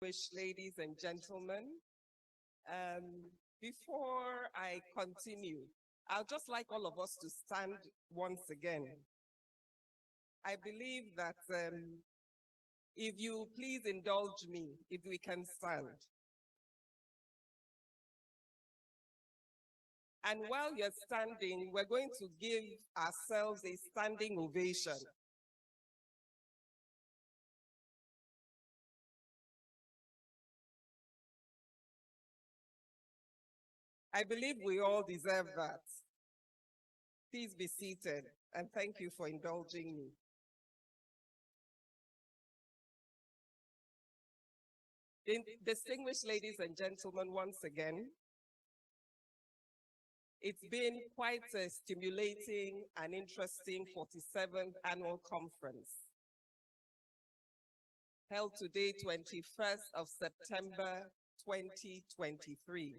Distinguished ladies and gentlemen, before I continue, I'd just like all of us to stand once again. I believe that if you please indulge me, if we can stand. And while you're standing, we're going to give ourselves a standing ovation. I believe we all deserve that. Please be seated, and thank you for indulging me. Distinguished ladies and gentlemen, once again, it's been quite a stimulating and interesting 47th annual conference, held today, 21st of September, 2023.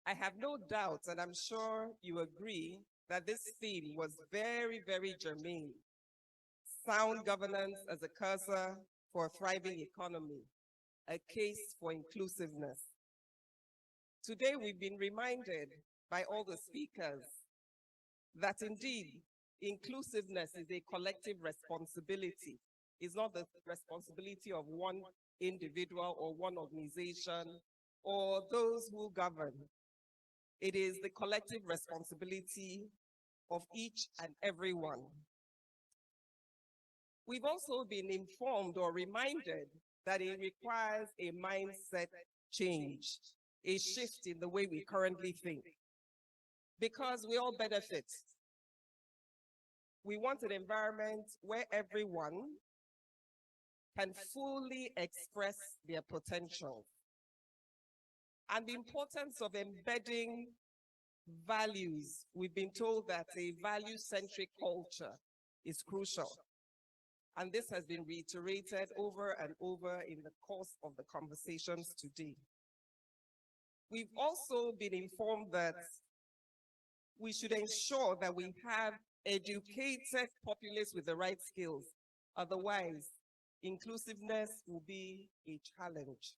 I have no doubt, and I'm sure you agree, that this theme was very, very germane. Sound governance as a cursor for a thriving economy, a case for inclusiveness. Today, we've been reminded by all the speakers that indeed, inclusiveness is a collective responsibility. It's not the responsibility of one individual or one organization or those who govern. It is the collective responsibility of each and every one. We've also been informed or reminded that it requires a mindset change, a shift in the way we currently think, because we all benefit. We want an environment where everyone can fully express their potential. And the importance of embedding values. We've been told that a value-centric culture is crucial. And this has been reiterated over and over in the course of the conversations today. We've also been informed that we should ensure that we have educated populace with the right skills. Otherwise, inclusiveness will be a challenge.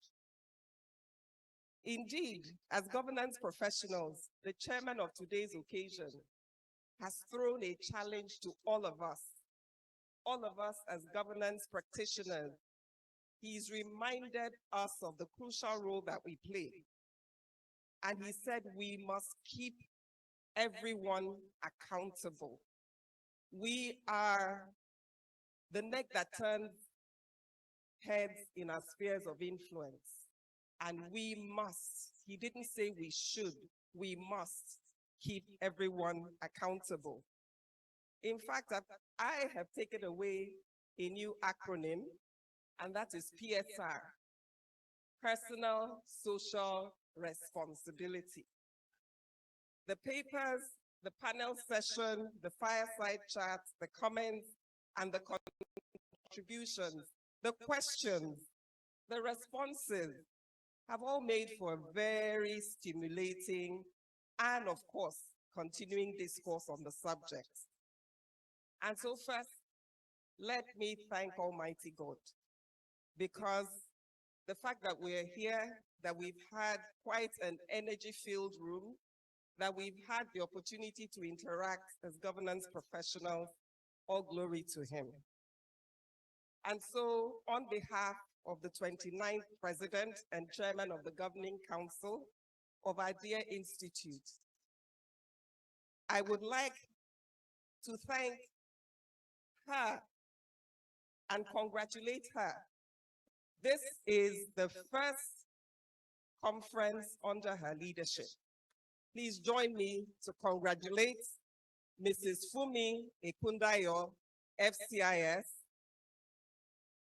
Indeed, as governance professionals, the chairman of today's occasion has thrown a challenge to all of us as governance practitioners. He's reminded us of the crucial role that we play. And he said we must keep everyone accountable. We are the neck that turns heads in our spheres of influence. And we must, he didn't say we should, we must keep everyone accountable. In fact, I have taken away a new acronym, and that is PSR, Personal Social Responsibility. The papers, the panel session, the fireside chat, the comments, and the contributions, the questions, the responses, have all made for a very stimulating and, of course, continuing discourse on the subject. And so first, let me thank Almighty God, because the fact that we're here, that we've had quite an energy-filled room, that we've had the opportunity to interact as governance professionals, all glory to him. And so, on behalf of the 29th President and Chairman of the Governing Council of our dear Institute, I would like to thank her and congratulate her. This is the first conference under her leadership. Please join me to congratulate Mrs. Funmi Ekundayo, FCIS,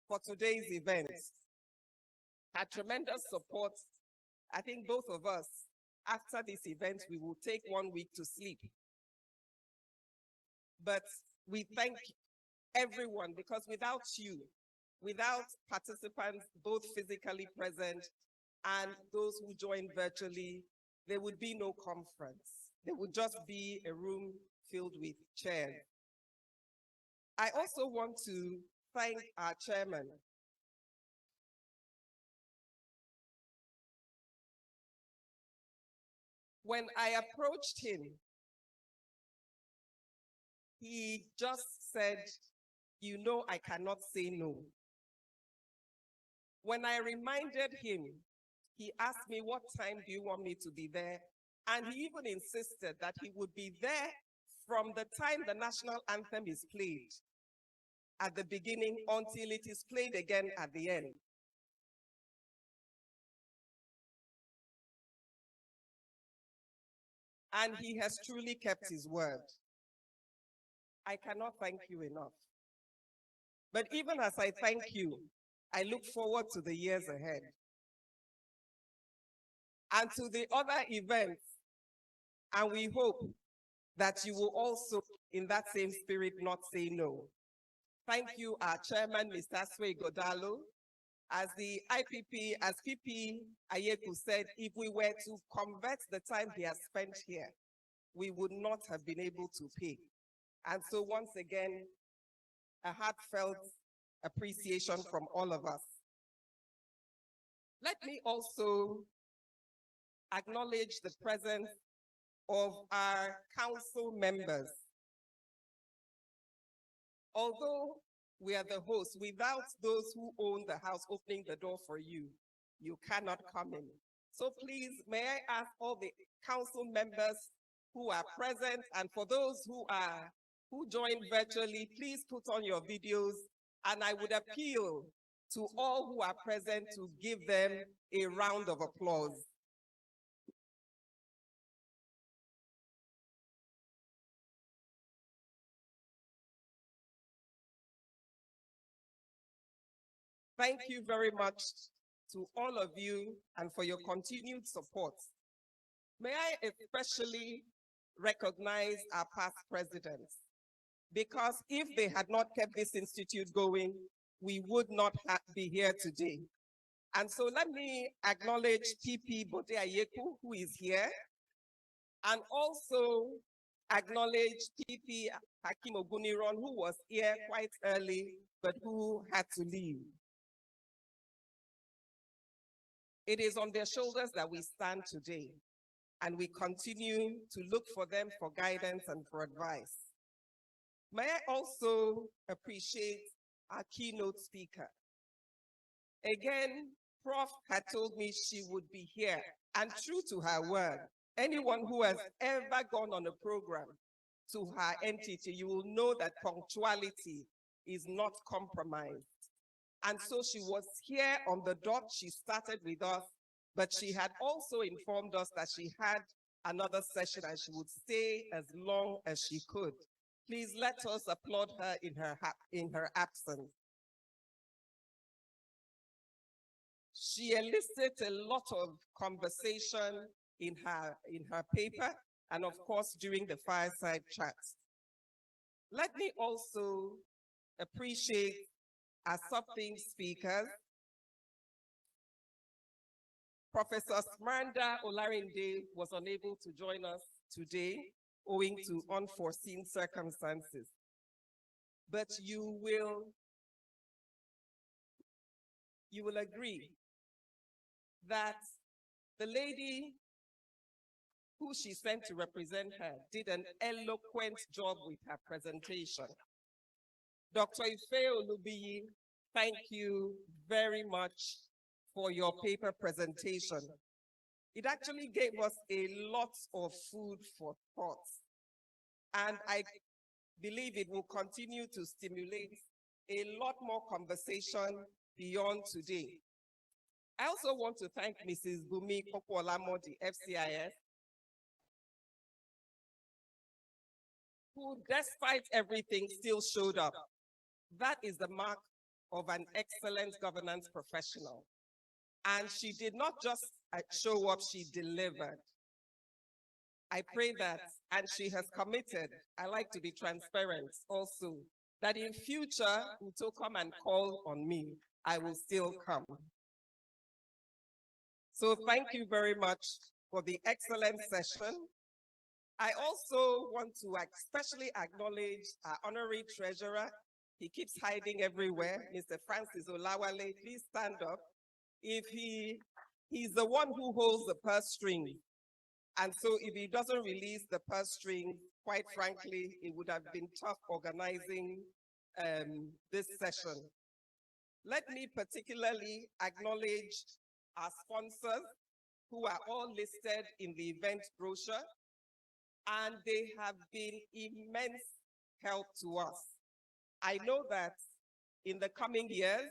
for today's event. Her tremendous support. I think both of us, after this event, we will take 1 week to sleep. But we thank everyone, because without you, without participants both physically present and those who joined virtually, there would be no conference. There would just be a room filled with chairs. I also want to thank our chairman, When I approached him, he just said, you know, I cannot say no. When I reminded him, he asked me, what time do you want me to be there? And he even insisted that he would be there from the time the national anthem is played at the beginning until it is played again at the end. And he has truly kept his word. I cannot thank you enough. But even as I thank you, I look forward to the years ahead and to the other events. And we hope that you will also, in that same spirit, not say no. Thank you, our chairman, Mr. Asue Ighodalo. As the IPP, as PP Ayeku said, if we were to convert the time he has spent here, we would not have been able to pay. And so once again, a heartfelt appreciation from all of us. Let me also acknowledge the presence of our council members. Although we are the hosts, without those who own the house opening the door for you, you cannot come in. So please, may I ask all the council members who are present, and for those who joined virtually, please put on your videos, and I would appeal to all who are present to give them a round of applause. Thank you very much to all of you and for your continued support. May I especially recognize our past presidents, because if they had not kept this institute going, we would not be here today. And so let me acknowledge PP Bode Ayeku, who is here, and also acknowledge PP Hakim Oguniron, who was here quite early, but who had to leave. It is on their shoulders that we stand today, and we continue to look for them for guidance and for advice. May I also appreciate our keynote speaker. Again, Prof had told me she would be here, and true to her word, anyone who has ever gone on a program to her entity, you will know that punctuality is not compromised. And so she was here on the dot. She started with us, but she had also informed us that she had another session and she would stay as long as she could. Please let us applaud her in her absence. She elicited a lot of conversation in her paper and of course during the fireside chats. Let me also appreciate our sub-theme speakers, Professor Smaranda Okarinde was unable to join us today owing to unforeseen circumstances. But you will agree that the lady who she sent to represent her did an eloquent job with her presentation. Dr. Ife Olubiyi, thank you very much for your paper presentation. It actually gave us a lot of food for thought, and I believe it will continue to stimulate a lot more conversation beyond today. I also want to thank Mrs. Bunmi Mordi, FCIS, who, despite everything, still showed up. That is the mark of an excellent governance professional. And she did not just show up, she delivered. I pray that, and she has committed, I like to be transparent also, that in future, Uto come and call on me, I will still come. So thank you very much for the excellent session. I also want to especially acknowledge our honorary treasurer. He keeps hiding everywhere. Mr. Francis Olawale, please stand up. If he's the one who holds the purse string. And so if he doesn't release the purse string, quite frankly, it would have been tough organizing this session. Let me particularly acknowledge our sponsors, who are all listed in the event brochure, and they have been immense help to us. I know that in the coming years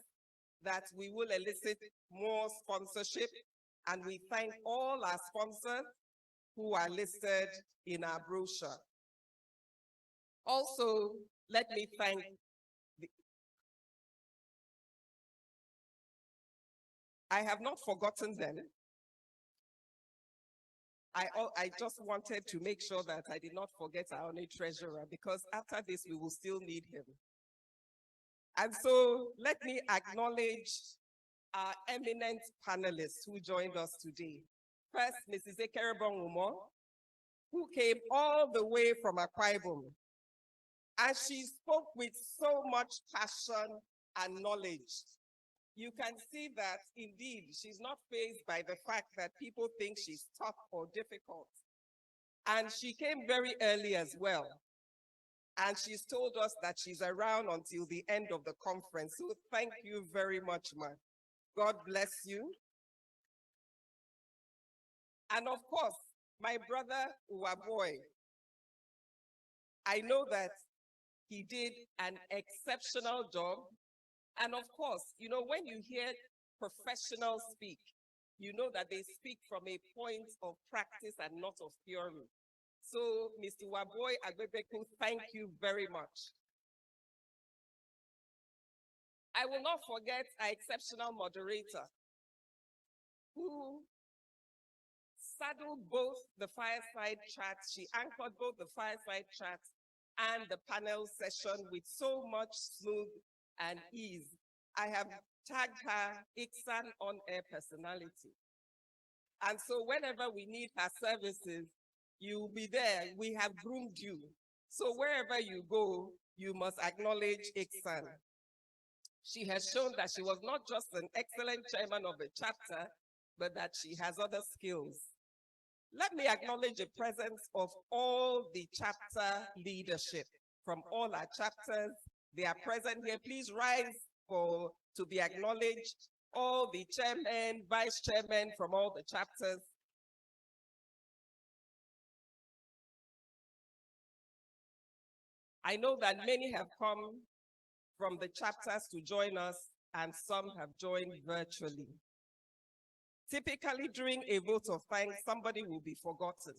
that we will elicit more sponsorship, and we thank all our sponsors who are listed in our brochure. Also, let me thank I have not forgotten them. I just wanted to make sure that I did not forget our only treasurer, because after this we will still need him. And so let me acknowledge our eminent panelists who joined us today. First, Mrs. Ekerebong Umoh, who came all the way from Akwa, and she spoke with so much passion and knowledge. You can see that indeed she's not fazed by the fact that people think she's tough or difficult. And she came very early as well. And she's told us that she's around until the end of the conference. So thank you very much, ma'am. God bless you. And of course, my brother Uaboi. I know that he did an exceptional job. And of course, you know, when you hear professionals speak, you know that they speak from a point of practice and not of theory. So, Mr. Uaboi, Agbebaku, thank you very much. I will not forget our exceptional moderator, who saddled both the fireside chats. She anchored both the fireside chats and the panel session with so much smooth and ease. I have tagged her ICSAN on-air personality. And so whenever we need her services, you'll be there. We have groomed you. So wherever you go, you must acknowledge ICSAN. She has shown that she was not just an excellent chairman of a chapter, but that she has other skills. Let me acknowledge the presence of all the chapter leadership from all our chapters. They are present here. Please rise to be acknowledged. All the chairmen, vice chairmen from all the chapters. I know that many have come from the chapters to join us, and some have joined virtually. Typically, during a vote of thanks, somebody will be forgotten.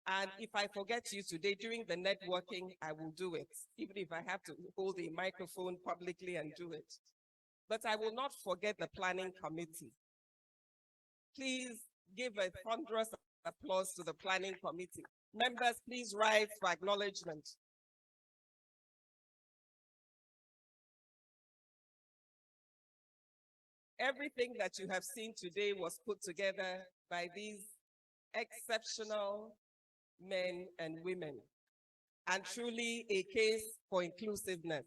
And if I forget you today during the networking, I will do it, even if I have to hold a microphone publicly and do it. But I will not forget the planning committee. Please give a thunderous applause to the planning committee. Members, please rise for acknowledgement. Everything that you have seen today was put together by these exceptional men and women, and truly a case for inclusiveness.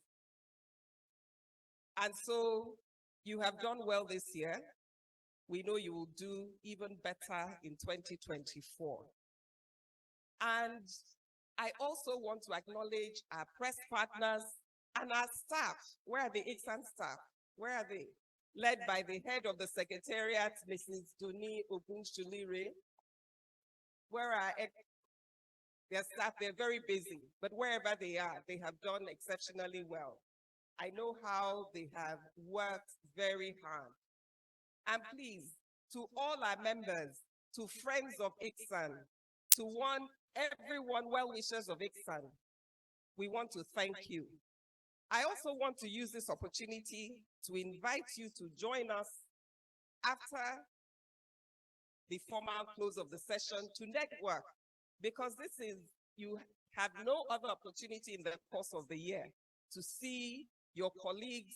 And so you have done well this year. We know you will do even better in 2024. And I also want to acknowledge our press partners and our staff. Where are the ICSAN staff? Where are they? Led by the head of the Secretariat, Mrs. Ogunsulire. Where are their staff? They're very busy, but wherever they are, they have done exceptionally well. I know how they have worked very hard. And please, to all our members, to friends of ICSAN, to everyone well-wishers of ICSAN, we want to thank you. I also want to use this opportunity to invite you to join us after the formal close of the session to network, because you have no other opportunity in the course of the year to see your colleagues,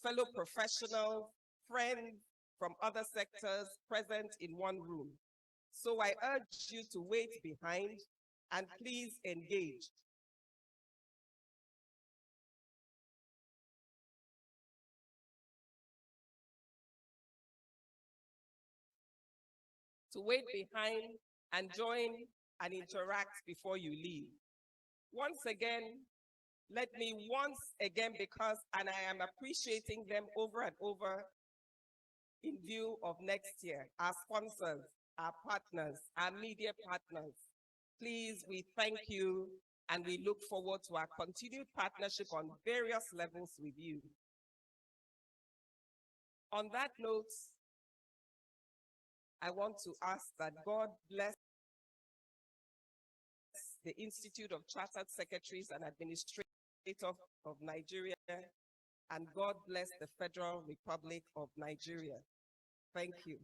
fellow professionals, friends from other sectors present in one room. So I urge you to wait behind and please engage. To wait behind and join and interact before you leave. Once again, let me because, and I am appreciating them over and over in view of next year, our sponsors, our partners, our media partners. Please, we thank you and we look forward to our continued partnership on various levels with you. On that note, I want to ask that God bless the Institute of Chartered Secretaries and Administrators of Nigeria, and God bless the Federal Republic of Nigeria. Thank you.